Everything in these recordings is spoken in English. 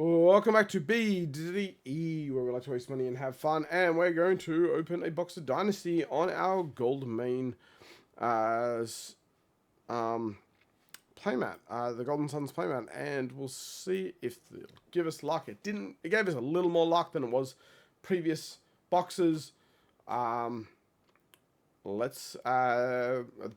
Welcome back to B to the E, where we like to waste money and have fun. And we're going to open a box of Dynasty on our gold main playmat, the Golden Suns playmat, and we'll see if they'll give us luck. It didn't. It gave us a little more luck than it was previous boxes. The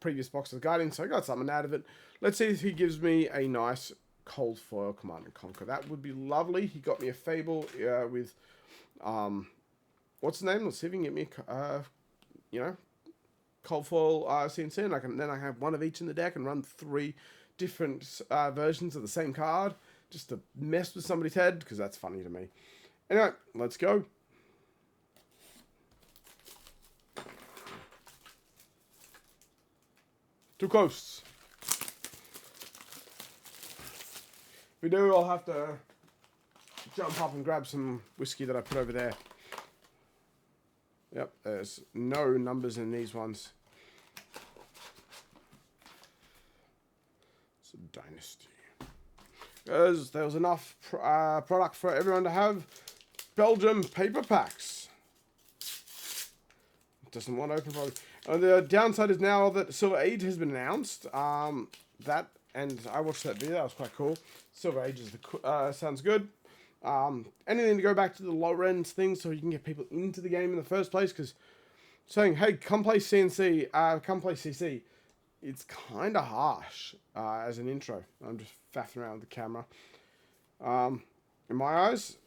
previous box of Guardian, so I got something out of it. Let's see if he gives me a nice cold foil Command and Conquer. That would be lovely. He got me a Fable with what's the name? Let's see if he can get me cold foil CNC, and then I have one of each in the deck and run 3 different versions of the same card just to mess with somebody's head, because that's funny to me. Anyway, let's go. Too close. If we do, I'll have to jump up and grab some whiskey that I put over there. Yep, there's no numbers in these ones. It's a Dynasty. Because there was enough product for everyone to have. Belgium paper packs. Doesn't want to open probably. The downside is now that Silver Age has been announced. And I watched that video. That was quite cool. Silver Age is sounds good. Anything to go back to the lower end things so you can get people into the game in the first place. Because saying, hey, come play CNC, come play CC, it's kind of harsh as an intro. I'm just faffing around with the camera. In my eyes,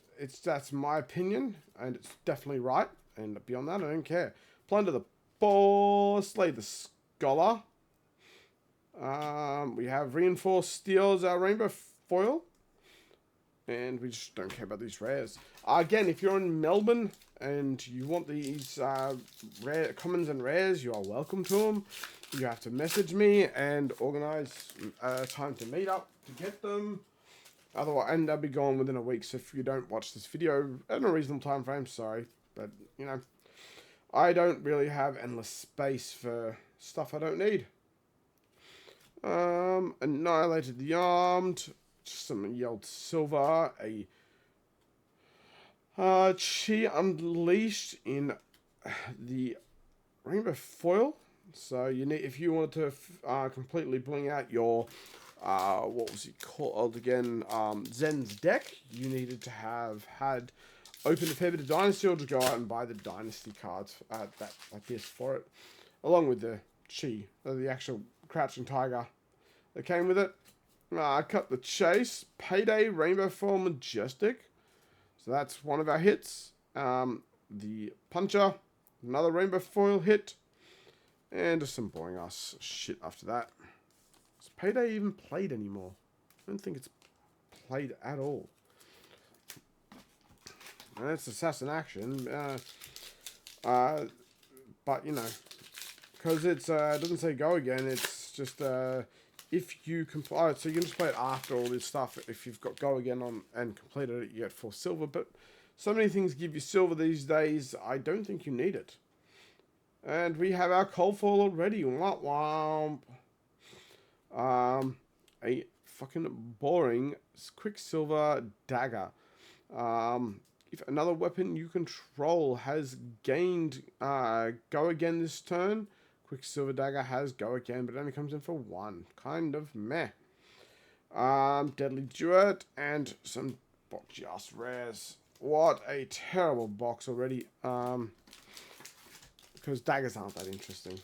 that's my opinion, and it's definitely right. And beyond that, I don't care. Plunder the Boar, Slay the Scholar. We have Reinforced Steel as our rainbow foil. And we just don't care about these rares. Again, if you're in Melbourne and you want these rare commons and rares, you are welcome to them. You have to message me and organize time to meet up to get them. Otherwise, and I'll be gone within a week. So if you don't watch this video in a reasonable time frame, sorry, but you know, I don't really have endless space for stuff I don't need. Annihilated the Armed. Just some yelled silver, a Chi Unleashed in the rainbow foil. So you need, if you wanted to completely bling out your what was it called again, Zen's deck, you needed to have had opened a fair bit of Dynasty, or to go out and buy the Dynasty cards like this for it, along with the Chi, the actual Crouching Tiger that came with it. I cut the Chase, Payday, Rainbow Foil, Majestic. So that's one of our hits. The Puncher, another Rainbow Foil hit. And just some boring ass shit after that. Is Payday even played anymore? I don't think it's played at all. And that's Assassin Action. But, you know, because it doesn't say go again, it's just... if you complete, so you can just play it after all this stuff. If you've got go again on and completed it, you get 4 silver. But so many things give you silver these days, I don't think you need it. And we have our cold foil already. Womp womp. A fucking boring Quicksilver Dagger. If another weapon you control has gained go again this turn, Quicksilver Dagger has go again, but it only comes in for 1. Kind of meh. Deadly Duet and some just rares. What a terrible box already. Because daggers aren't that interesting.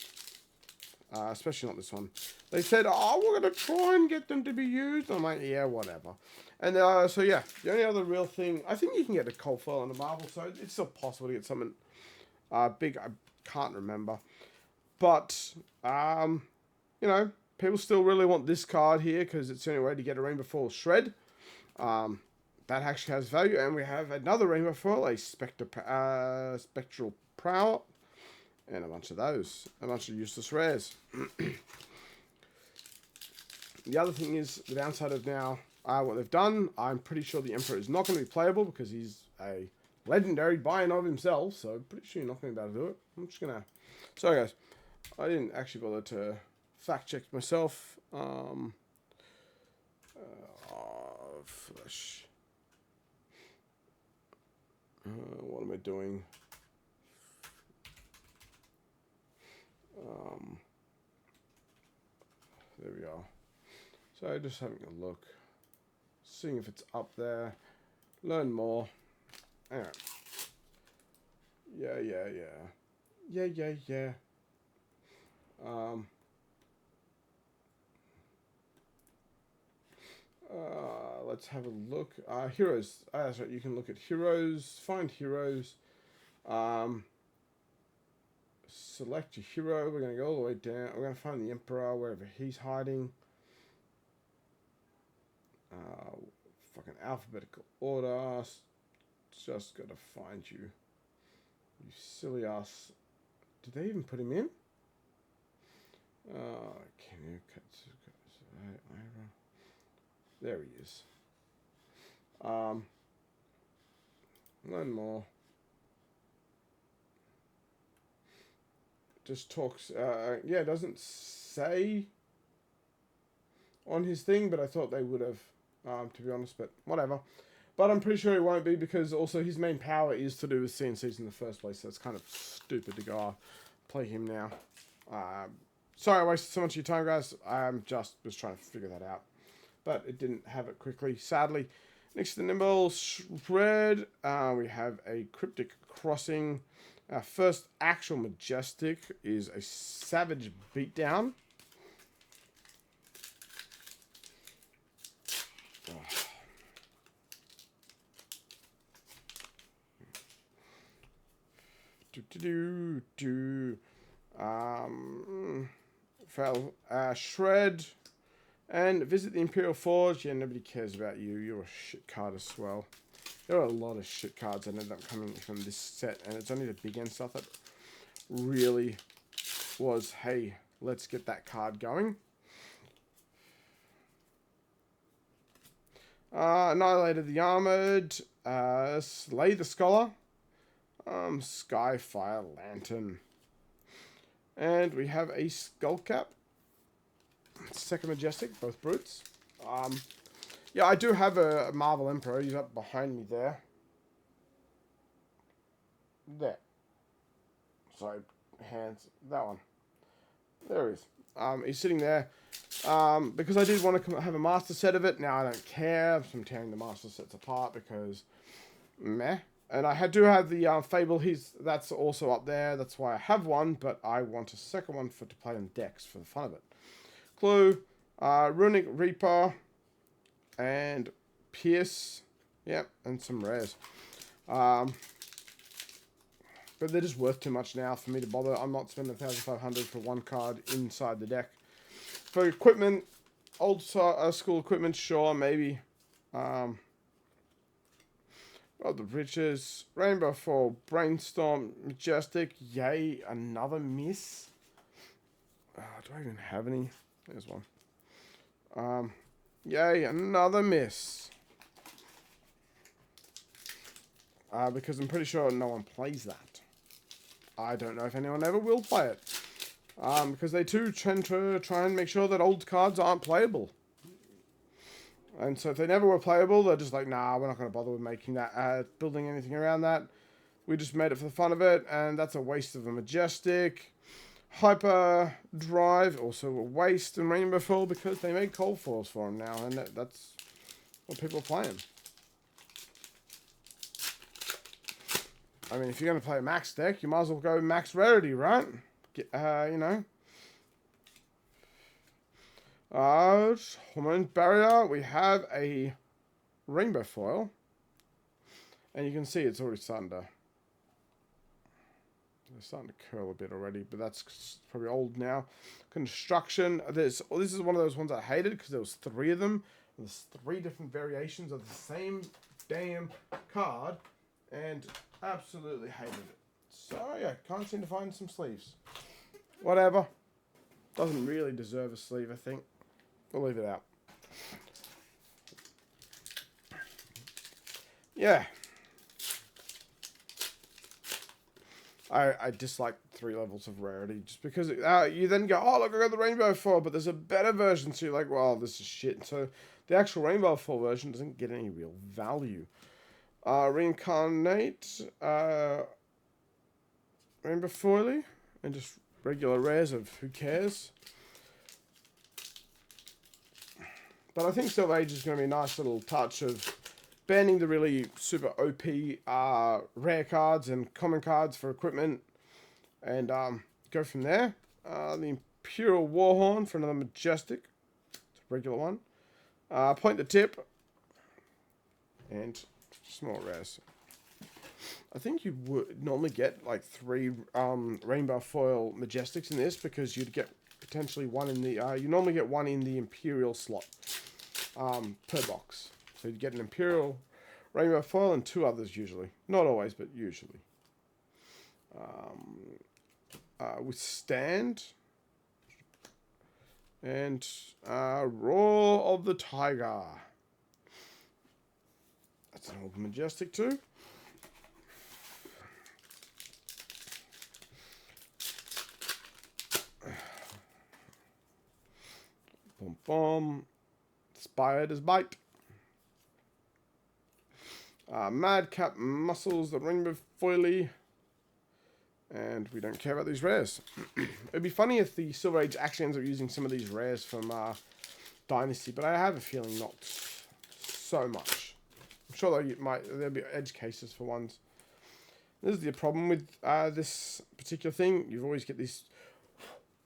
Especially not this one. They said, oh, we're going to try and get them to be used. I'm like, yeah, whatever. And so yeah, the only other real thing, I think you can get a cold foil on the Marvel, so it's still possible to get something big. I can't remember. But, you know, people still really want this card here because it's the only way to get a Rainbow Foil Shred. That actually has value. And we have another Rainbow Foil, a Spectral Prowl. And a bunch of those. A bunch of useless rares. The other thing is, the downside of now, what they've done, I'm pretty sure the Emperor is not going to be playable because he's a legendary by and of himself. So, I'm pretty sure you're not going to be able to do it. I'm just going to... Sorry, guys. I didn't actually bother to fact check myself. Flesh. What am I doing? There we are. So just having a look, seeing if it's up there, learn more. Anyway. Yeah. Let's have a look. Heroes. That's right. You can look at heroes. Find heroes. Select your hero. We're going to go all the way down. We're going to find the Emperor wherever he's hiding. Fucking alphabetical order. Just got to find you. You silly ass. Did they even put him in? Can you cut? There he is. Learn more. Just talks. Yeah, it doesn't say on his thing, but I thought they would have, to be honest. But whatever. But I'm pretty sure he won't be, because also his main power is to do with CNCs in the first place. So it's kind of stupid to go play him now. Sorry I wasted so much of your time, guys. I'm just was trying to figure that out. But it didn't have it quickly, sadly. Next to the Nimble Shred, we have a Cryptic Crossing. Our first actual Majestic is a Savage Beatdown. Shred and visit the Imperial Forge. Yeah, nobody cares about you. You're a shit card as well. There are a lot of shit cards that ended up coming from this set, and it's only the big end stuff that really was, hey, let's get that card going. Annihilated the Armored, Slay the Scholar, Skyfire Lantern, and we have a Skullcap, second Majestic, both brutes. Yeah, I do have a Marvel Emperor. He's up behind me there. There. Sorry, hands. That one. There he is. He's sitting there. Because I did want to have a master set of it. Now I don't care. I'm tearing the master sets apart because meh. And I do have the Fable. That's also up there. That's why I have one. But I want a second one to play on decks for the fun of it. Clue. Runic Reaper. And Pierce. Yep. And some rares. But they're just worth too much now for me to bother. I'm not spending 1,500 for one card inside the deck. For equipment, old school equipment, sure, maybe. Well, the Riches, Rainbow Fall, Brainstorm, Majestic, yay, another miss. Do I even have any? There's one. Yay, another miss. Because I'm pretty sure no one plays that. I don't know if anyone ever will play it. Because they too tend to try and make sure that old cards aren't playable. And so if they never were playable, they're just like, nah, we're not going to bother with making that, building anything around that. We just made it for the fun of it, and that's a waste of a Majestic. Hyper Drive, also a waste, and Rainbow Fall, because they made cold foils for them now, and that's what people are playing. I mean, if you're going to play a max deck, you might as well go max rarity, right? You know. Hormone Barrier. We have a Rainbow Foil. And you can see it's already starting to... They're starting to curl a bit already, but that's probably old now. Construction. This is one of those ones I hated because there was 3 of them. There's 3 different variations of the same damn card. And absolutely hated it. So, yeah, can't seem to find some sleeves. Whatever. Doesn't really deserve a sleeve, I think. We'll leave it out. Yeah. I dislike 3 levels of rarity just because you then go, oh, look, I got the Rainbow Foil, but there's a better version. So you're like, well, this is shit. So the actual Rainbow Foil version doesn't get any real value. Reincarnate, Rainbow Foily, and just regular rares of who cares. But I think Silver Age is going to be a nice little touch of banning the really super OP rare cards and common cards for equipment, and go from there. The Imperial Warhorn for another Majestic. It's a regular one. Point the Tip. And small rares. I think you would normally get like 3 Rainbow Foil Majestics in this, because you'd get potentially one in the... you normally get one in the Imperial slot per box. So you'd get an Imperial Rainbow Foil and 2 others usually. Not always, but usually. Withstand. And Roar of the Tiger. That's an old Majestic too. Boom, boom. Spider's Bite. Madcap Muscles, the Rainbow Foily. And we don't care about these rares. It'd be funny if the Silver Age actually ends up using some of these rares from Dynasty, but I have a feeling not so much. I'm sure there'll be edge cases for ones. This is the problem with this particular thing. You always get this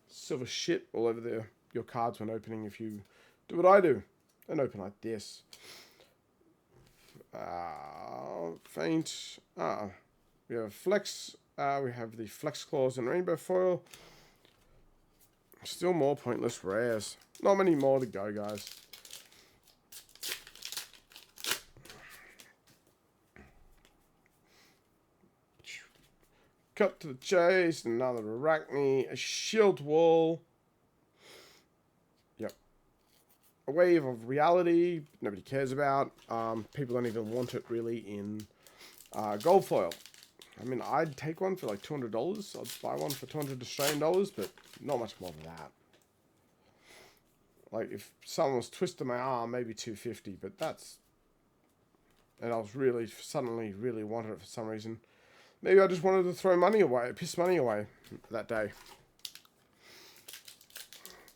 silver shit all over your cards when opening if you do what I do and open like this. Faint. We have Flex. We have the Flex Claws and Rainbow Foil. Still more pointless rares. Not many more to go, guys. Cut to the chase. Another Arachne. A Shield Wall. Yep. A Wave of Reality. Nobody cares about. People don't even want it really in gold foil. I mean, I'd take one for like $200. I'd buy one for 200 Australian dollars, but not much more than that. Like, if someone was twisting my arm, maybe 250, but that's... And I was really, suddenly really wanted it for some reason. Maybe I just wanted to throw money away, piss money away that day.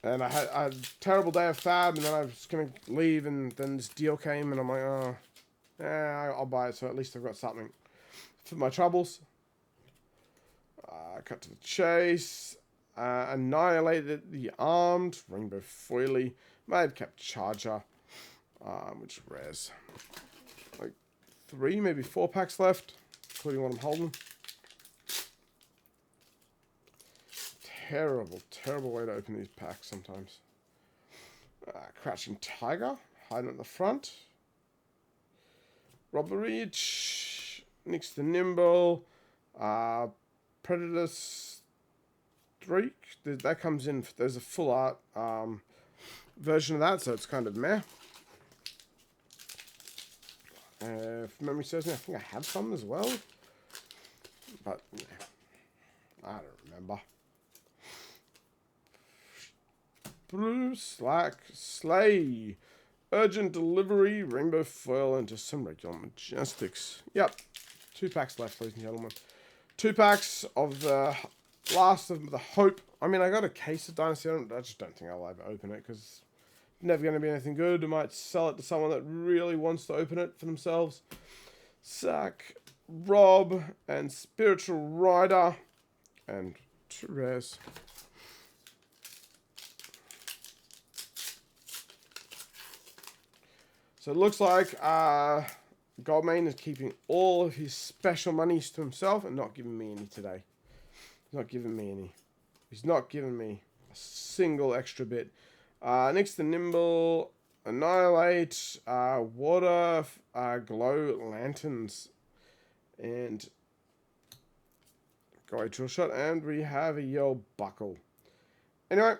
And I had a terrible day of fab, and then I was going to leave, and then this deal came, and I'm like, oh, yeah, I'll buy it, so at least I've got something for my troubles. Cut to the chase. Annihilated the Armed. Rainbow Foily. Madcap Charger. Which rares? Like 3, maybe 4 packs left, including what I'm holding. Terrible, terrible way to open these packs sometimes. Crouching Tiger. Hiding at the front. Robbery. Nix the Nimble, Predator Streak. That comes in. There's a full art version of that, so it's kind of meh. If memory serves me, I think I have some as well, but yeah, I don't remember. Bruce Slack Slay, Urgent Delivery, Rainbow Foil, and just some regular Majestics. Yep. 2 packs left, ladies and gentlemen. 2 packs of the last of the Hope. I mean, I got a case of Dynasty. I just don't think I'll ever open it, because it's never going to be anything good. I might sell it to someone that really wants to open it for themselves. Sack, Rob, and Spiritual Rider. And 2 rares. So it looks like Goldmane is keeping all of his special monies to himself and not giving me any today. He's not giving me any. He's not giving me a single extra bit. Next to Nimble, Annihilate, Water, Glow Lanterns, and go a Drill Shot, and we have a Yell Buckle. Anyway,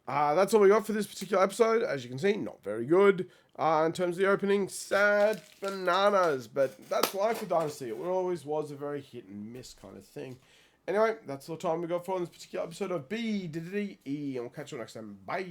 that's all we got for this particular episode. As you can see, not very good. In terms of the opening, sad bananas, but that's life for Dynasty. It always was a very hit and miss kind of thing. Anyway, that's all the time we got for this particular episode of B-D-D-E, and we'll catch you next time. Bye!